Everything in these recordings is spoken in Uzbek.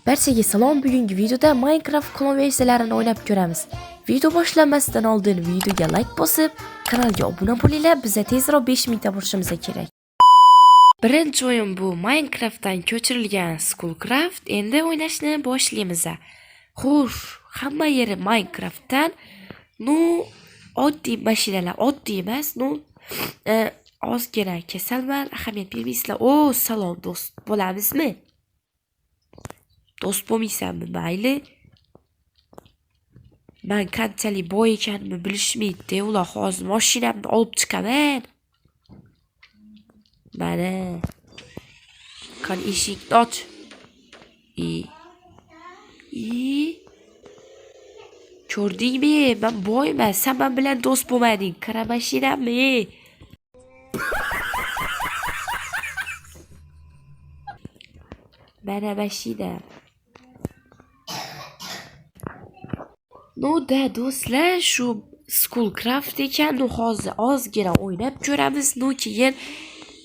Barchaga salom. Bugungi videoda Minecraft klon versiyalarini o'ynab ko'ramiz. Video boshlanmasdan oldin videoga like bosib, kanalga obuna bo'linglar. Bizga tezroq 5000 ta bo'lishimiz kerak. Birinchi o'yin bu Minecraftdan ko'chirilgan Skullcraft. Endi o'ynashni boshlaymiz. Xo'sh, hamma yeri Minecraftdan. Oddiy mashinalar, oddiy emas. Ozgina kasalman, ahamiyat bermaysizlar. Salom do'st, bo'lamizmi? Do'st bo'lmaysanmi? Mayli. Men qanchalik boy ekanimni bilishmaydi. Ular hozir mashinamni olib chiqaman. Mana. Qani eshikni och. Ko'rdingmi? Men boyman. Sen men bilan do'st bo'lmading. Qara mashinamni. Mana mashina. Do'stlar, shu Skullcraft ekan. Hozir ozgina o'ynab ko'ramiz. Keyin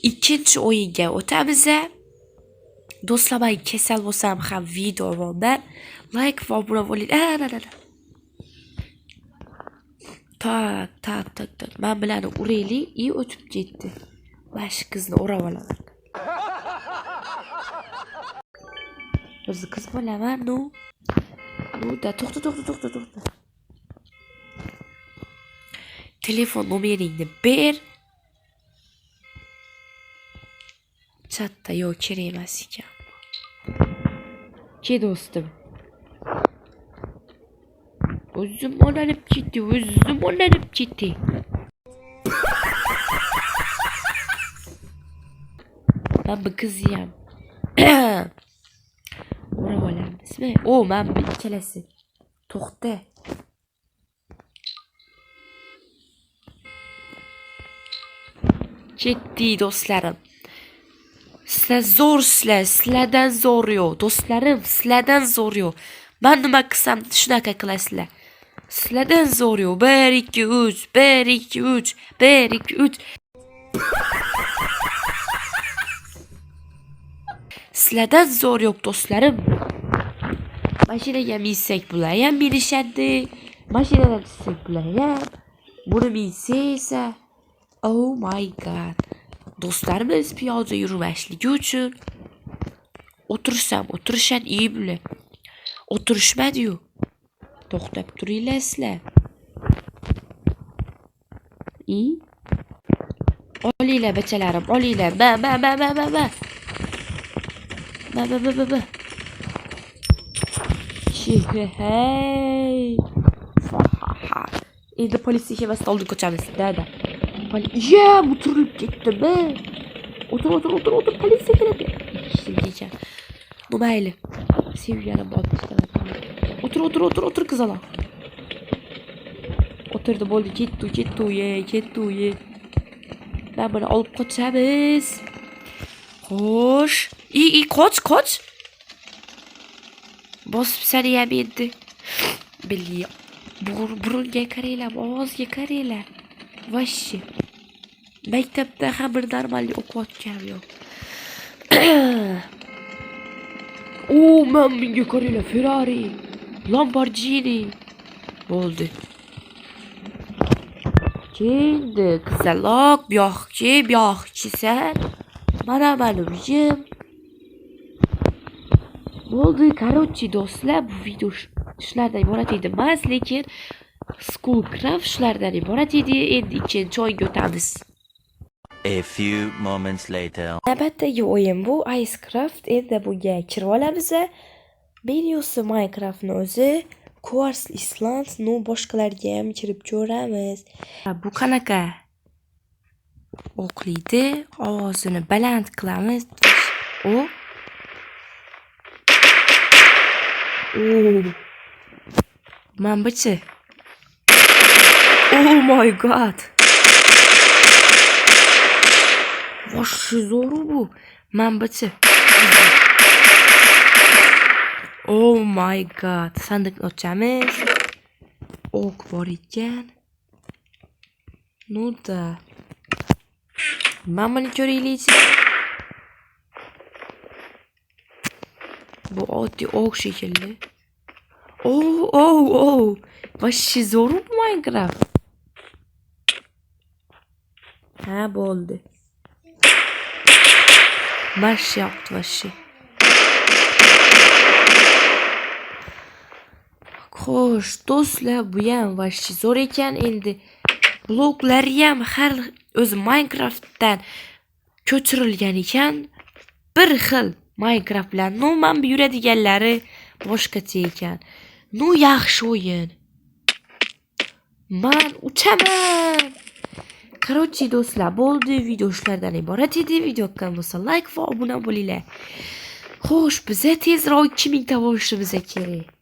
ikkinchi o'yinga o'tamiz. Do'stlar, men kasal bo'lsam ham videodan like va obuna bo'ling. Tak. Men bilan uraylik. O'tib ketdi. Bash qizni o'rab olaman. O'zi qiz bo'laman. To'xta. Telefon nomeringni ber. Chatda yo'q, kerak emas ekan. Ke do'stim. O'zim olanib ketdi. Ben bu kızıyam. Oraya olamazmı? Ben bir ikilesi. Toxta. Ketdi dostlarım. Sizlardan zo'r yo'q. Do'stlarim, sizlardan zo'r yo'q. Men nima qilsam shunaqa qilasizlar. Sizlardan zo'r yo'q. 1 2 3. Sizlardan zo'r yo'q do'stlarim. Mashinaga minsak bular ham minishadi. Mashinadan tushsak bular ham. Buni minsa esa oh my god. Do'stlarimiz piyoda yurmashligi uchun o'tirishadi iyi bular. O'tirishmadi-yu. To'xtab turinglar sizlar. Olinglar bachalarim, olinglar. Ba. Hey. Endi politsiya shemasida oldin ko'chamiz. Dada. O'tirilib ketdimi? O'tir, politsiya keladi. Ishlaycha. Bu mayli. Sevganim bo'ldi. O'tir qizaloq. O'tirdi, bo'ldi, ketdi. Ben buni olib qochamiz. Xo'sh. Qoch. Bosib seni ham endi. Billi. Burunga qaranglar, ovozga qaranglar. Vashshi. Maktabda ham bir normalni o'qiyotganim yo'q. Men bunga qaranglar, Ferrari, Lamborghini. Bo'ldi. Kendi qizaloq, buyoqchisan. Mana uyim. Bo'ldi, korotchi do'stlar, bu video shulardan iborat edi emas, lekin Skullcraft shulardan iborat edi. Endi ikkinchi o'yinga o'tamiz. A few moments later. Navbatdagi o'yin bu Icecraft. Endi bunga kirib olamiz. Menyusi Minecraftning o'zi, Quartz Island, boshqalarga ham kirib ko'ramiz. Bu qanaqa? O'qlaydi, ovozini baland qilamiz. Manbachi. Oh my god. Vashshi zo'r bu. Manbachi. Oh my god. Sandiqni ochamiz. Ok bor ekan. Mana buni ko'ringlar. Bu oddiy ok shekilli. Oh. Vashi zo'r Minecraft. Ha, bo'ldi. Mash yaptı vashi. Xo'sh, do'stlar, bu ham vashi zo'r ekan. Endi bloklari ham har o'zi Minecraftdan ko'chirilgan ekan. Bir xil Minecraft bilan noman yuradiganlari boshqacha ekan. Nu yaxshi o'yin. Men uchaman. Qarochi do'stlar, bo'ldi. Video shulardan iborat edi. Video yoqqan bo'lsa like va obuna bo'linglar. Xo'sh, bizga tezroq 2000 ta bo'lishimiz kerak.